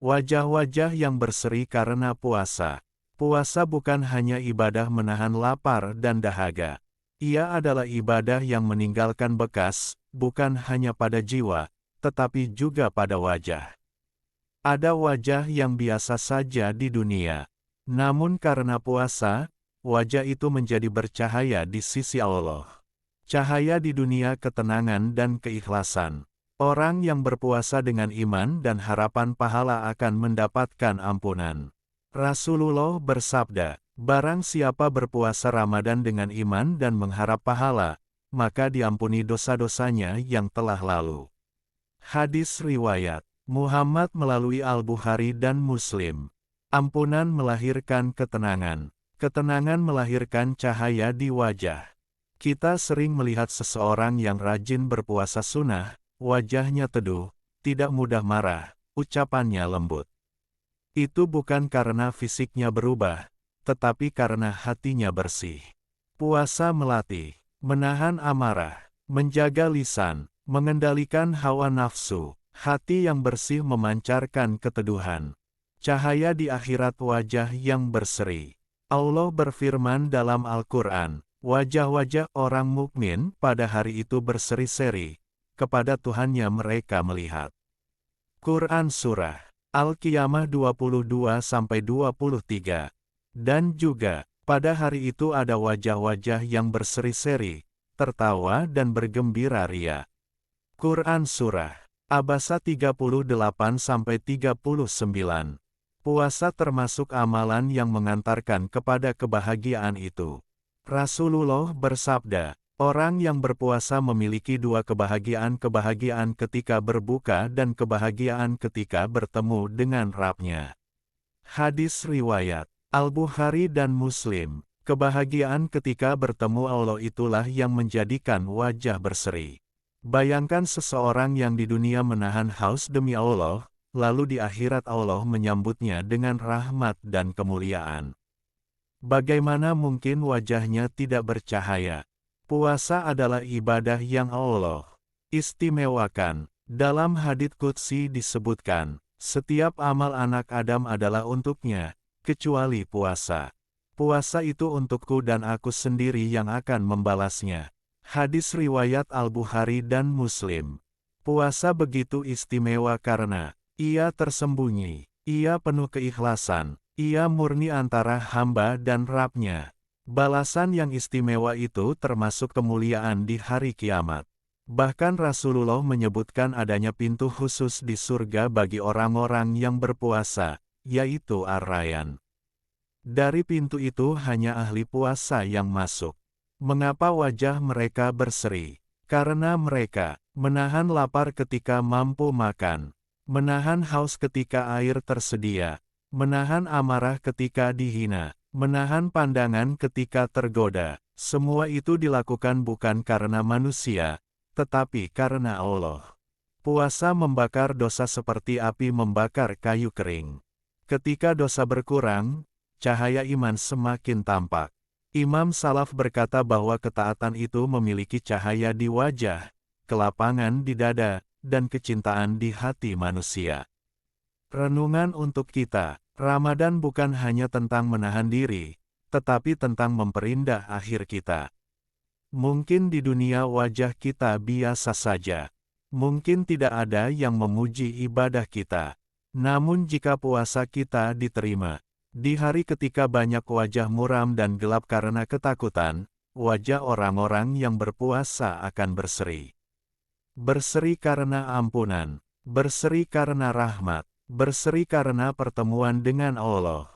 Wajah-wajah yang berseri karena puasa. Puasa bukan hanya ibadah menahan lapar dan dahaga. Ia adalah ibadah yang meninggalkan bekas, bukan hanya pada jiwa, tetapi juga pada wajah. Ada wajah yang biasa saja di dunia. Namun karena puasa, wajah itu menjadi bercahaya di sisi Allah. Cahaya di dunia ketenangan dan keikhlasan. Orang yang berpuasa dengan iman dan harapan pahala akan mendapatkan ampunan. Rasulullah bersabda, barang siapa berpuasa Ramadan dengan iman dan mengharap pahala, maka diampuni dosa-dosanya yang telah lalu. Hadis riwayat Muhammad melalui Al-Bukhari dan Muslim. Ampunan melahirkan ketenangan. Ketenangan melahirkan cahaya di wajah. Kita sering melihat seseorang yang rajin berpuasa sunnah, wajahnya teduh, tidak mudah marah, ucapannya lembut. Itu bukan karena fisiknya berubah, tetapi karena hatinya bersih. Puasa melatih, menahan amarah, menjaga lisan, mengendalikan hawa nafsu. Hati yang bersih memancarkan keteduhan. Cahaya di akhirat wajah yang berseri. Allah berfirman dalam Al-Quran, wajah-wajah orang mukmin pada hari itu berseri-seri, kepada Tuhannya mereka melihat. Quran Surah Al-Qiyamah 22-23. Dan juga, pada hari itu ada wajah-wajah yang berseri-seri, tertawa dan bergembira ria. Quran Surah Abasa 38-39. Puasa termasuk amalan yang mengantarkan kepada kebahagiaan itu. Rasulullah bersabda, orang yang berpuasa memiliki dua kebahagiaan ketika berbuka dan kebahagiaan ketika bertemu dengan Rabb-Nya. Hadis riwayat Al-Bukhari dan Muslim. Kebahagiaan ketika bertemu Allah itulah yang menjadikan wajah berseri. Bayangkan seseorang yang di dunia menahan haus demi Allah, lalu di akhirat Allah menyambutnya dengan rahmat dan kemuliaan. Bagaimana mungkin wajahnya tidak bercahaya? Puasa adalah ibadah yang Allah istimewakan. Dalam hadits qudsi disebutkan, setiap amal anak Adam adalah untuknya, kecuali puasa. Puasa itu untukku dan aku sendiri yang akan membalasnya. Hadis riwayat Al-Bukhari dan Muslim. Puasa begitu istimewa karena ia tersembunyi, ia penuh keikhlasan, ia murni antara hamba dan Rabb-Nya. Balasan yang istimewa itu termasuk kemuliaan di hari kiamat. Bahkan Rasulullah menyebutkan adanya pintu khusus di surga bagi orang-orang yang berpuasa, yaitu Ar-Rayyan. Dari pintu itu hanya ahli puasa yang masuk. Mengapa wajah mereka berseri? Karena mereka menahan lapar ketika mampu makan, menahan haus ketika air tersedia, menahan amarah ketika dihina, menahan pandangan ketika tergoda. Semua itu dilakukan bukan karena manusia, tetapi karena Allah. Puasa membakar dosa seperti api membakar kayu kering. Ketika dosa berkurang, cahaya iman semakin tampak. Imam Salaf berkata bahwa ketaatan itu memiliki cahaya di wajah, kelapangan di dada, dan kecintaan di hati manusia. Renungan untuk kita, Ramadan bukan hanya tentang menahan diri, tetapi tentang memperindah akhir kita. Mungkin di dunia wajah kita biasa saja. Mungkin tidak ada yang memuji ibadah kita. Namun jika puasa kita diterima, di hari ketika banyak wajah muram dan gelap karena ketakutan, wajah orang-orang yang berpuasa akan berseri. Berseri karena ampunan, berseri karena rahmat, berseri karena pertemuan dengan Allah.